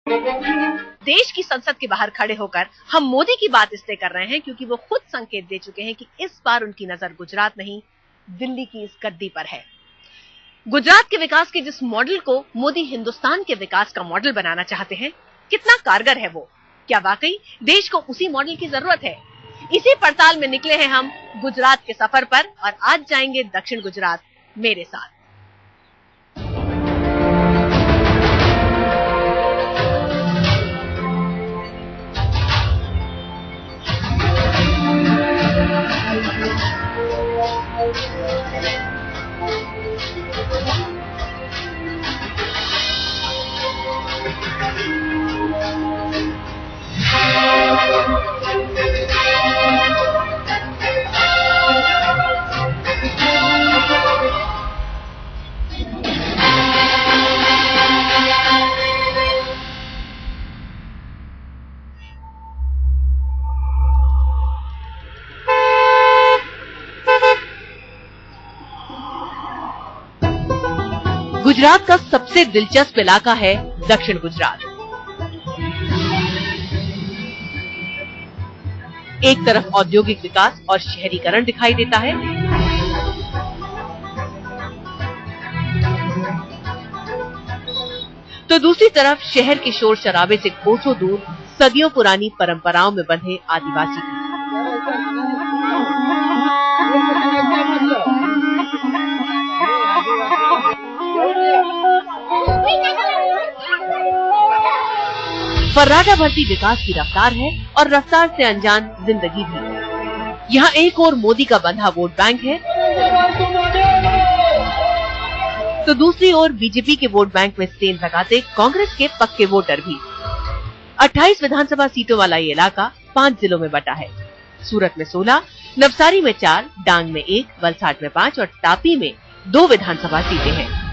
देश की संसद के बाहर खड़े होकर हम मोदी की बात इसलिए कर रहे हैं क्योंकि वो खुद संकेत दे चुके हैं कि इस बार उनकी नजर गुजरात नहीं, दिल्ली की इस गद्दी पर है। गुजरात के विकास के जिस मॉडल को मोदी हिंदुस्तान के विकास का मॉडल बनाना चाहते हैं, कितना कारगर है वो? क्या वाकई देश को उसी मॉडल की जरूरत है? इसी पड़ताल में निकले हैं हम गुजरात के सफर पर और आज जाएंगे दक्षिण गुजरात मेरे साथ। गुजरात का सबसे दिलचस्प इलाका है दक्षिण गुजरात। एक तरफ औद्योगिक विकास और शहरीकरण दिखाई देता है, तो दूसरी तरफ शहर के शोर शराबे से कोसों दूर सदियों पुरानी परंपराओं में बंधे आदिवासी। फर्राटा भरती विकास की रफ्तार है और रफ्तार से अनजान जिंदगी भी। यहाँ एक और मोदी का बंधा वोट बैंक है, तो दूसरी ओर बीजेपी के वोट बैंक में सेंध लगाते कांग्रेस के पक्के वोटर भी। 28 विधानसभा सीटों वाला ये इलाका 5 जिलों में बटा है। सूरत में 16, नवसारी में 4, डांग में 1, वलसाड में 5 और तापी में 2 विधानसभा सीटें हैं।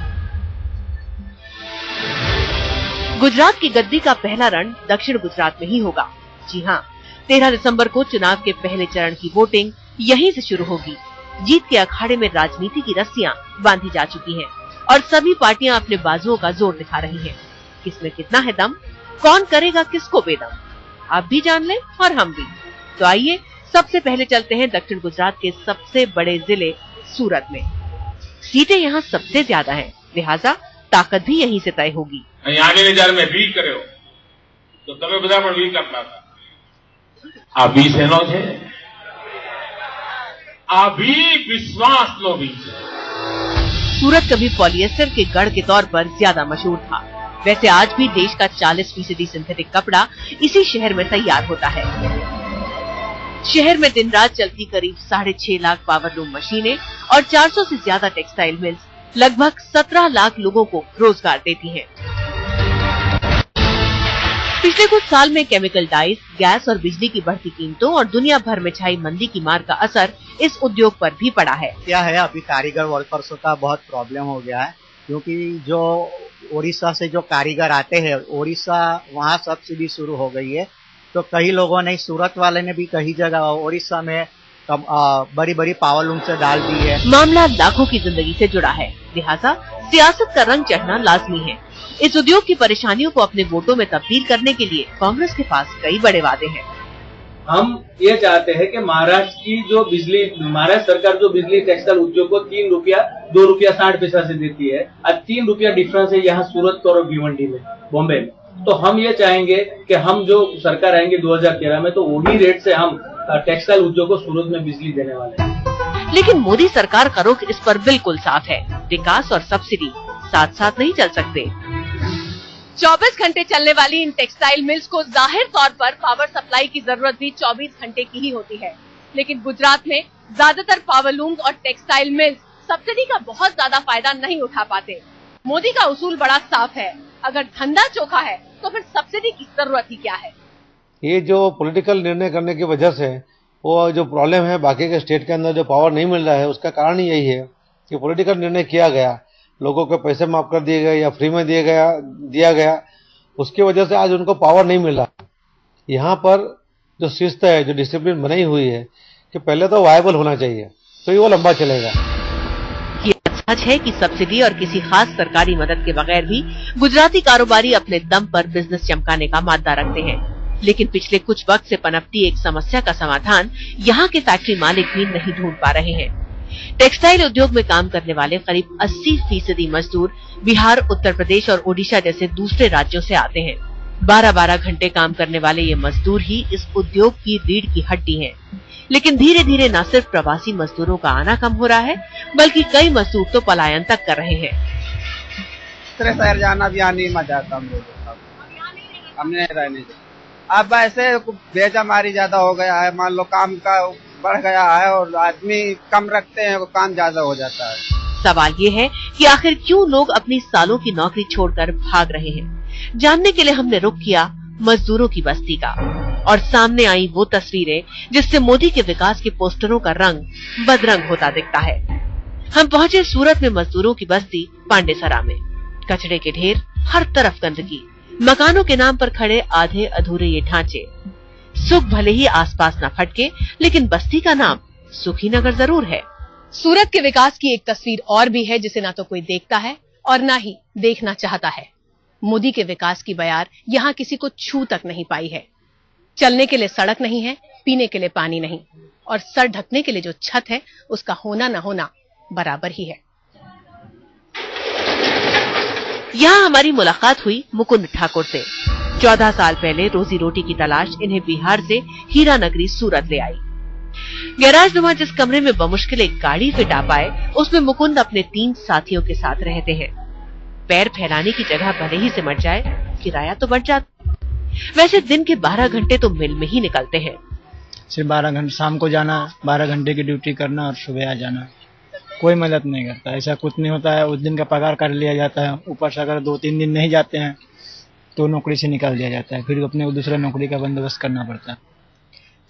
गुजरात की गद्दी का पहला रण दक्षिण गुजरात में ही होगा। जी हाँ, 13 दिसंबर को चुनाव के पहले चरण की वोटिंग यहीं से शुरू होगी। जीत के अखाड़े में राजनीति की रस्सियां बांधी जा चुकी हैं और सभी पार्टियां अपने बाजुओं का जोर दिखा रही हैं। किसमें कितना है दम, कौन करेगा किसको बेदम, आप भी जान लें और हम भी। तो आइए सबसे पहले चलते हैं दक्षिण गुजरात के सबसे बड़े जिले सूरत में। सीटें यहाँ सबसे ज्यादा हैं, लिहाजा ताकत भी यहीं से तय होगी। આગળની જ્યારે મેં વી કર્યો તો તમે બધા પણ વી કરતા હતા। આ વી શેનો છે? આ વી વિશ્વાસનો વી છે। सूरत कभी पॉलिएस्टर के गढ़ के तौर पर ज्यादा मशहूर था। वैसे आज भी देश का 40% सिंथेटिक कपड़ा इसी शहर में तैयार होता है। शहर में दिन रात चलती करीब 6.5 लाख पावर लूम मशीनें और 400 से ज्यादा टेक्सटाइल मिल्स लगभग 17 लाख लोगों को रोजगार देती हैं। पिछले कुछ साल में केमिकल डाइज, गैस और बिजली की बढ़ती कीमतों और दुनिया भर में छाई मंदी की मार का असर इस उद्योग पर भी पड़ा है। क्या है, अभी कारीगर वर्कर्सों का बहुत प्रॉब्लम हो गया है, क्योंकि जो ओडिशा से जो कारीगर आते हैं, ओडिशा वहाँ सब्सिडी शुरू हो गई है, तो कई लोगों ने, सूरत वाले ने भी कई जगह ओडिशा में बड़ी बड़ी पावर लूम से डाल दी है। मामला लाखों की जिंदगी से जुड़ा है, लिहाजा सियासत का रंग चढ़ना लाजमी है। इस उद्योग की परेशानियों को अपने वोटों में तब्दील करने के लिए कांग्रेस के पास कई बड़े वादे हैं। हम ये चाहते हैं कि महाराष्ट्र सरकार जो बिजली टेक्सटाइल उद्योग को 3 रुपया 2 रुपया 60 पैसा से देती है, आज 3 रुपया डिफरेंस है यहाँ सूरत और भिवंडी में, बॉम्बे में। तो हम ये चाहेंगे कि हम जो सरकार आएंगे 2013 में, तो वही रेट से हम टेक्सटाइल उद्योग को सूरत में बिजली देने वाले हैं। लेकिन मोदी सरकार का रुख इस पर बिल्कुल साफ है। विकास और सब्सिडी साथ साथ नहीं चल सकते। 24 घंटे चलने वाली इन टेक्सटाइल मिल्स को जाहिर तौर पर पावर सप्लाई की जरूरत भी 24 घंटे की ही होती है। लेकिन गुजरात में ज्यादातर पावर लूम्स और टेक्सटाइल मिल्स सब्सिडी का बहुत ज्यादा फायदा नहीं उठा पाते। मोदी का उसूल बड़ा साफ है, अगर धंधा चोखा है तो फिर सब्सिडी की जरूरत ही क्या है। ये जो पॉलिटिकल निर्णय करने की वजह से वो जो प्रॉब्लम है, बाकी के स्टेट के अंदर जो पावर नहीं मिल रहा है, उसका कारण ही यही है कि पॉलिटिकल निर्णय किया गया, लोगों को पैसे माफ कर दिए गए या फ्री में दिया गया, उसकी वजह से आज उनको पावर नहीं मिल रहा। यहाँ पर जो शिस्त है, जो डिसिप्लिन बनाई हुई है कि पहले तो वायबल होना चाहिए, तो ये वो लंबा चलेगा। ये अच्छा सच है कि सब्सिडी और किसी खास सरकारी मदद के बगैर भी गुजराती कारोबारी अपने दम पर बिजनेस चमकाने का मादा रखते हैं। लेकिन पिछले कुछ वक्त से पनपती एक समस्या का समाधान यहाँ के फैक्ट्री मालिक भी नहीं ढूंढ पा रहे हैं। टेक्सटाइल उद्योग में काम करने वाले करीब 80% मजदूर बिहार, उत्तर प्रदेश और ओडिशा जैसे दूसरे राज्यों से आते हैं। 12-12 घंटे काम करने वाले ये मजदूर ही इस उद्योग की रीढ़ की हड्डी हैं। लेकिन धीरे धीरे न सिर्फ प्रवासी मजदूरों का आना कम हो रहा है, बल्कि कई मजदूर तो पलायन तक कर रहे हैं। शहर जाना भी आने मजा आता हम लोगों को, हमने रहने अब ऐसे बेजमारी ज्यादा हो गया है। मान लो काम का बढ़ गया है और आदमी कम रखते हैं, काम ज्यादा हो जाता है। सवाल ये है कि आखिर क्यों लोग अपनी सालों की नौकरी छोड़कर भाग रहे हैं। जानने के लिए हमने रुख किया मजदूरों की बस्ती का, और सामने आई वो तस्वीरें जिससे मोदी के विकास के पोस्टरों का रंग बदरंग होता दिखता है। हम पहुंचे सूरत में मजदूरों की बस्ती पांडेसरा में। कचरे के ढेर, हर तरफ गंदगी, मकानों के नाम पर खड़े आधे अधूरे ये ढांचे। सुख भले ही आसपास न फटके, लेकिन बस्ती का नाम सुखी नगर जरूर है। सूरत के विकास की एक तस्वीर और भी है जिसे ना तो कोई देखता है और ना ही देखना चाहता है। मोदी के विकास की बयार यहाँ किसी को छू तक नहीं पाई है। चलने के लिए सड़क नहीं है, पीने के लिए पानी नहीं, और सर ढकने के लिए जो छत है उसका होना न होना बराबर ही है। यहाँ हमारी मुलाकात हुई मुकुंद ठाकुर से। 14 साल पहले रोजी रोटी की तलाश इन्हें बिहार से हीरा नगरी सूरत ले आई। गैराज नुमा जिस कमरे में बमुश्किल एक गाड़ी फिट आ पाए, उसमें मुकुंद अपने 3 साथियों के साथ रहते हैं। पैर फैलाने की जगह भले ही सिमट जाए, किराया तो बढ़ जाता। वैसे दिन के 12 घंटे तो मिल में ही निकलते हैं। सिर्फ 12 घंटे शाम को जाना, 12 घंटे की ड्यूटी करना और सुबह आ जाना। कोई मदद नहीं करता, ऐसा कुछ नहीं होता है। उस दिन का पगार कर लिया जाता है, ऊपर से अगर 2-3 दिन नहीं जाते हैं तो नौकरी से निकाल दिया जाता है, फिर अपने दूसरा नौकरी का बंदोबस्त करना पड़ता है।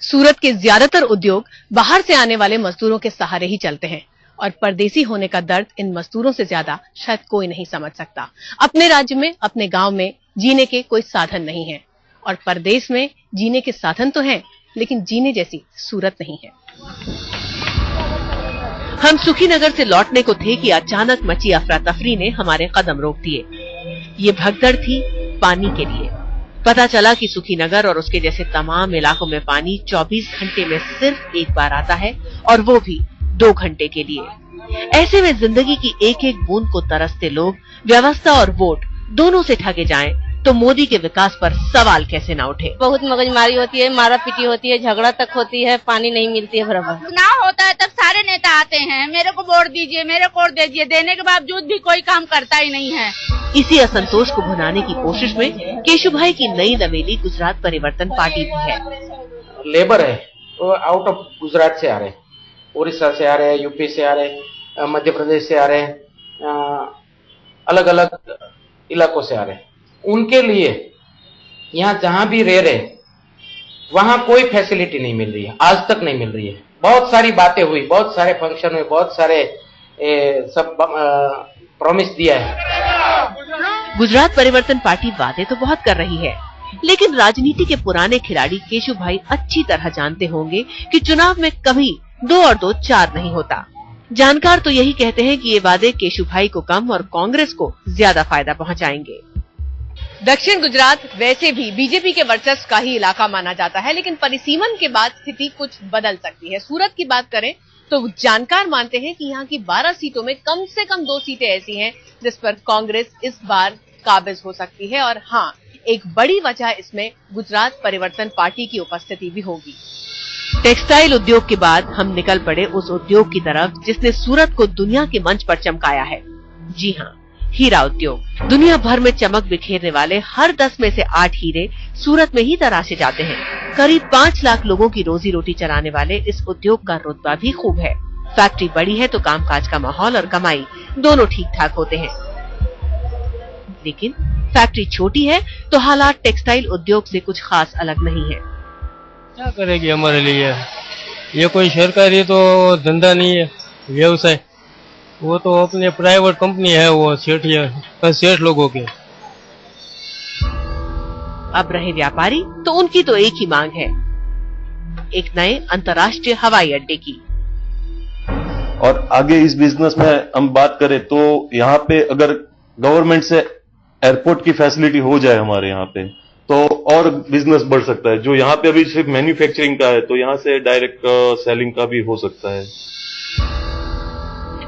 सूरत के ज्यादातर उद्योग बाहर से आने वाले मजदूरों के सहारे ही चलते हैं, और परदेसी होने का दर्द इन मजदूरों से ज्यादा शायद कोई नहीं समझ सकता। अपने राज्य में, अपने गांव में जीने के कोई साधन नहीं है, और परदेश में जीने के साधन तो हैं, लेकिन जीने जैसी सूरत नहीं है। हम सुखी नगर से लौटने को थे कि अचानक मची अफरा तफरी ने हमारे कदम रोक दिए। ये भगदड़ थी पानी के लिए। पता चला कि सुखी नगर और उसके जैसे तमाम इलाकों में पानी 24 घंटे में सिर्फ एक बार आता है, और वो भी 2 घंटे के लिए। ऐसे में जिंदगी की एक एक बूंद को तरसते लोग व्यवस्था और वोट दोनों से ठगे जाएं, तो मोदी के विकास पर सवाल कैसे ना उठे। बहुत मगजमारी होती है, मारा पीटी होती है, झगड़ा तक होती है, पानी नहीं मिलती है बराबर। चुनाव होता है तब सारे नेता आते हैं, मेरे को वोट दीजिए, मेरे को वोट दीजिए, देने के बावजूद भी कोई काम करता ही नहीं है। इसी असंतोष को भुनाने की कोशिश में केशुभाई की नई नवेली गुजरात परिवर्तन पार्टी भी है। लेबर है वो आउट ऑफ गुजरात से आ रहे हैं, उड़ीसा से आ रहे हैं, यूपी से आ रहे हैं, मध्य प्रदेश से आ रहे हैं, अलग अलग इलाकों से आ रहे हैं। उनके लिए यहाँ जहाँ भी रह रहे वहाँ कोई फैसिलिटी नहीं मिल रही है, आज तक नहीं मिल रही है। बहुत सारी बातें हुई, बहुत सारे फंक्शन हुए, बहुत सारे सब प्रॉमिस दिया है। गुजरात परिवर्तन पार्टी वादे तो बहुत कर रही है, लेकिन राजनीति के पुराने खिलाड़ी केशुभाई अच्छी तरह जानते होंगे कि चुनाव में कभी 2 और 2 4 नहीं होता। जानकार तो यही कहते हैं कि ये वादे केशुभाई को कम और कांग्रेस को ज्यादा फायदा पहुंचाएंगे। दक्षिण गुजरात वैसे भी बीजेपी के वर्चस्व का ही इलाका माना जाता है, लेकिन परिसीमन के बाद स्थिति कुछ बदल सकती है। सूरत की बात करें तो जानकार मानते हैं कि यहाँ की 12 सीटों में कम से कम 2 सीटें ऐसी हैं जिस पर कांग्रेस इस बार काबिज हो सकती है, और हाँ, एक बड़ी वजह इसमें गुजरात परिवर्तन पार्टी की उपस्थिति भी होगी। टेक्सटाइल उद्योग के बाद हम निकल पड़े उस उद्योग की तरफ जिसने सूरत को दुनिया के मंच पर चमकाया है। जी हाँ, हीरा उद्योग। दुनिया भर में चमक बिखेरने वाले हर 10 में से 8 हीरे सूरत में ही तराशे जाते हैं। करीब 5 लाख लोगों की रोजी रोटी चलाने वाले इस उद्योग का रुतबा भी खूब है। फैक्ट्री बड़ी है तो कामकाज का माहौल और कमाई दोनों ठीक ठाक होते हैं, लेकिन फैक्ट्री छोटी है तो हालात टेक्सटाइल उद्योग से कुछ खास अलग नहीं है। क्या करेगी हमारे लिए, ये कोई सरकारी तो धंधा नहीं है, व्यवसाय। वो तो अपने प्राइवेट कंपनी है, वो सेठ लोगों के। अब रहे व्यापारी तो उनकी तो एक ही मांग है, एक नए अंतर्राष्ट्रीय हवाई अड्डे की। और आगे इस बिजनेस में हम बात करें तो यहाँ पे अगर गवर्नमेंट से एयरपोर्ट की फैसिलिटी हो जाए हमारे यहाँ पे, तो और बिजनेस बढ़ सकता है। जो यहाँ पे अभी सिर्फ मैन्युफैक्चरिंग का है, तो यहाँ से डायरेक्ट सेलिंग का भी हो सकता है।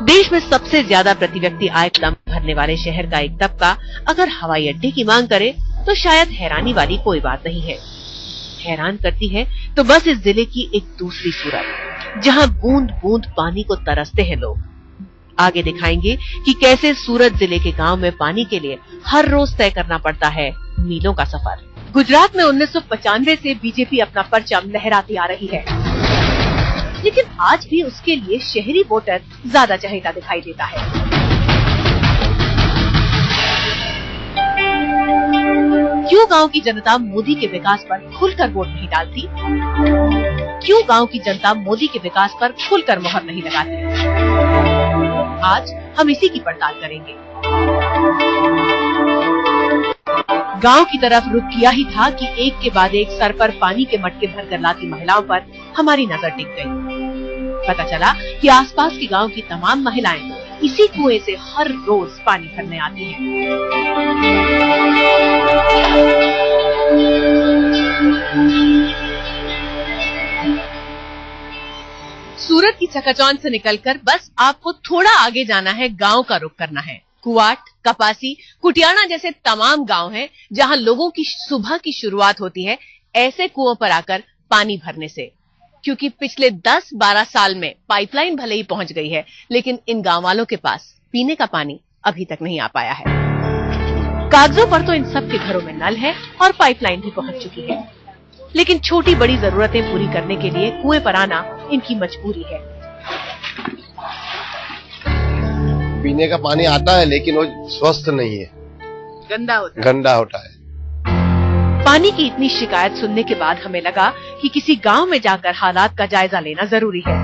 देश में सबसे ज्यादा प्रति व्यक्ति आय कदम भरने वाले शहर का एक तबका अगर हवाई अड्डे की मांग करे तो शायद हैरानी वाली कोई बात नहीं है। हैरान करती है तो बस इस जिले की एक दूसरी सूरत, जहां बूंद बूंद पानी को तरसते हैं लोग। आगे दिखाएंगे कि कैसे सूरत जिले के गांव में पानी के लिए हर रोज तय करना पड़ता है मीलों का सफर। गुजरात में 1995 से बीजेपी अपना परचम लहराती आ रही है, लेकिन आज भी उसके लिए शहरी वोटर ज्यादा चहेता दिखाई देता है। क्यों गांव की जनता मोदी के विकास पर खुलकर वोट नहीं डालती? क्यों गांव की जनता मोदी के विकास पर खुलकर मोहर नहीं लगाती? आज हम इसी की पड़ताल करेंगे। गांव की तरफ रुख किया ही था कि एक के बाद एक सर पर पानी के मटके भरकर लाती महिलाओं पर हमारी नजर टिक गई। पता चला कि आसपास के गांव की तमाम महिलाएं इसी कुएं से हर रोज पानी भरने आती हैं। सूरत की चकाचौंध से निकलकर बस आपको थोड़ा आगे जाना है, गांव का रुख करना है। कुआट, कपासी, कुटियाना जैसे तमाम गांव हैं जहां लोगों की सुबह की शुरुआत होती है ऐसे कुओं पर आकर पानी भरने से। क्योंकि पिछले 10-12 साल में पाइपलाइन भले ही पहुंच गई है, लेकिन इन गांव वालों के पास पीने का पानी अभी तक नहीं आ पाया है। कागजों पर तो इन सब के घरों में नल है और पाइपलाइन भी पहुंच चुकी है, लेकिन छोटी बड़ी जरूरतें पूरी करने के लिए कुएं पर आना इनकी मजबूरी है। पीने का पानी आता है लेकिन वो स्वस्थ नहीं है, गंदा होता है। पानी की इतनी शिकायत सुनने के बाद हमें लगा कि किसी गांव में जाकर हालात का जायजा लेना जरूरी है।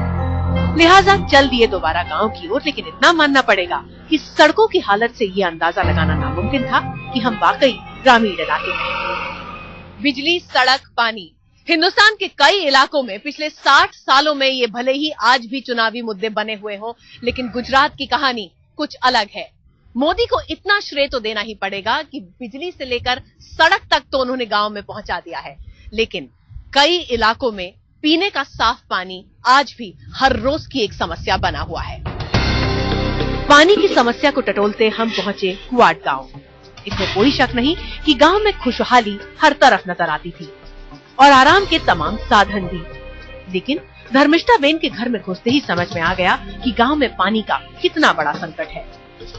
लिहाजा चल दिए दोबारा गांव की ओर, लेकिन इतना मानना पड़ेगा कि सड़कों की हालत से ये अंदाजा लगाना नामुमकिन था कि हम वाकई ग्रामीण इलाके में हैं। बिजली, सड़क, पानी, हिंदुस्तान के कई इलाकों में पिछले 60 सालों में ये भले ही आज भी चुनावी मुद्दे बने हुए हों, लेकिन गुजरात की कहानी कुछ अलग है। मोदी को इतना श्रेय तो देना ही पड़ेगा कि बिजली से लेकर सड़क तक तो उन्होंने गांव में पहुंचा दिया है, लेकिन कई इलाकों में पीने का साफ पानी आज भी हर रोज की एक समस्या बना हुआ है। पानी की समस्या को टटोलते हम पहुंचे कुआट गांव। इसमें कोई शक नहीं कि गांव में खुशहाली हर तरफ नजर आती थी और आराम के तमाम साधन भी, लेकिन धर्मिष्ठा बेन के घर में घुसते ही समझ में आ गया कि गांव में पानी का कितना बड़ा संकट है।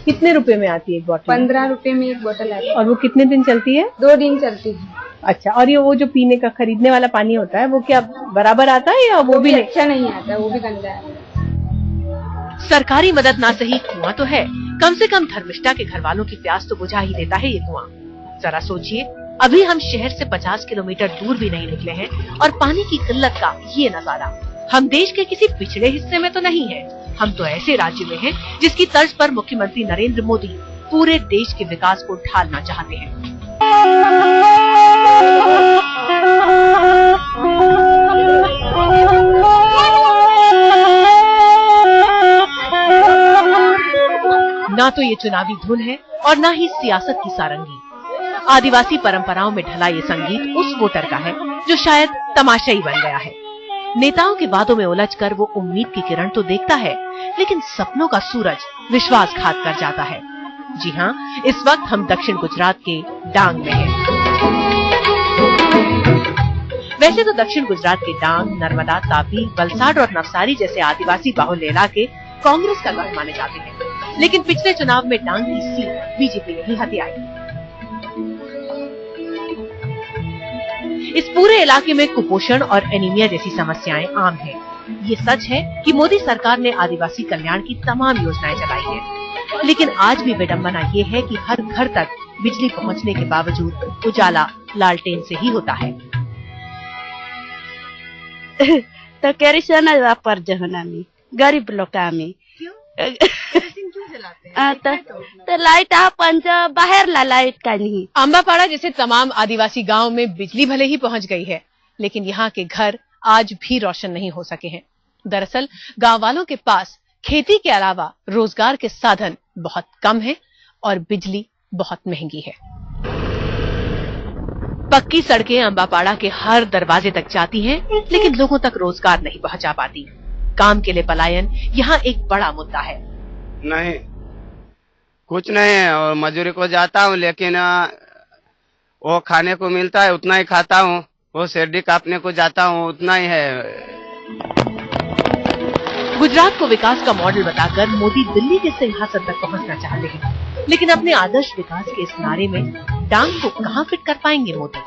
कितने रुपए में आती है एक बोतल? 15 रुपए में एक बोतल आती है। और वो कितने दिन चलती है? 2 दिन चलती है। अच्छा, और ये वो जो पीने का खरीदने वाला पानी होता है वो क्या बराबर आता है या वो भी अच्छा नहीं आता, वो भी गंदा है। सरकारी मदद ना सही, कुआं तो है, कम से कम धर्मिष्ठा के घर वालों की प्यास तो बुझा ही देता है ये कुआं। जरा सोचिए, अभी हम शहर से 50 किलोमीटर दूर भी नहीं निकले हैं और पानी की किल्लत का ये नजारा। हम देश के किसी पिछड़े हिस्से में तो नहीं है, हम तो ऐसे राज्य में हैं जिसकी तर्ज पर मुख्यमंत्री नरेंद्र मोदी पूरे देश के विकास को ढालना चाहते हैं। ना तो ये चुनावी धुन है और ना ही सियासत की सारंगी। आदिवासी परंपराओं में ढला ये संगीत उस वोटर का है जो शायद तमाशाई बन गया है। नेताओं के वादों में उलझकर वो उम्मीद की किरण तो देखता है, लेकिन सपनों का सूरज विश्वासघात कर जाता है। जी हाँ, इस वक्त हम दक्षिण गुजरात के डांग में हैं। वैसे तो दक्षिण गुजरात के डांग, नर्मदा, तापी, वलसाड और नवसारी जैसे आदिवासी बाहुल्य इलाके कांग्रेस का गढ़ माने जाते हैं, लेकिन पिछले चुनाव में डांग की सीट बीजेपी ने ही हथियाई। इस पूरे इलाके में कुपोषण और एनीमिया जैसी समस्याएं आम हैं। ये सच है कि मोदी सरकार ने आदिवासी कल्याण की तमाम योजनाएं चलाई हैं, लेकिन आज भी विडंबना ये है कि हर घर तक बिजली पहुंचने के बावजूद उजाला लालटेन से ही होता है। तो केरोसिन वापरते आम्ही गरीब लोक आम्ही तो लाइट आपण बाहेर ला लाइट का नहीं। आंबापाड़ा जैसे तमाम आदिवासी गांव में बिजली भले ही पहुंच गई है, लेकिन यहाँ के घर आज भी रोशन नहीं हो सके हैं। दरअसल गांव वालों के पास खेती के अलावा रोजगार के साधन बहुत कम है और बिजली बहुत महंगी है। पक्की सड़कें अंबापाड़ा के हर दरवाजे तक जाती हैं, लेकिन लोगों तक रोजगार नहीं पहुंचा पाती। काम के लिए पलायन यहाँ एक बड़ा मुद्दा है। नहीं, कुछ नहीं है, और मजदूरी को जाता हूँ, लेकिन वो खाने को मिलता है उतना ही खाता हूँ, वो शेरडी काटने को जाता हूँ उतना ही है। गुजरात को विकास का मॉडल बताकर मोदी दिल्ली के सिंहासन तक पहुंचना चाहते हैं, लेकिन अपने आदर्श विकास के इस नारे में टांग को कहां फिट कर पाएंगे मोदी?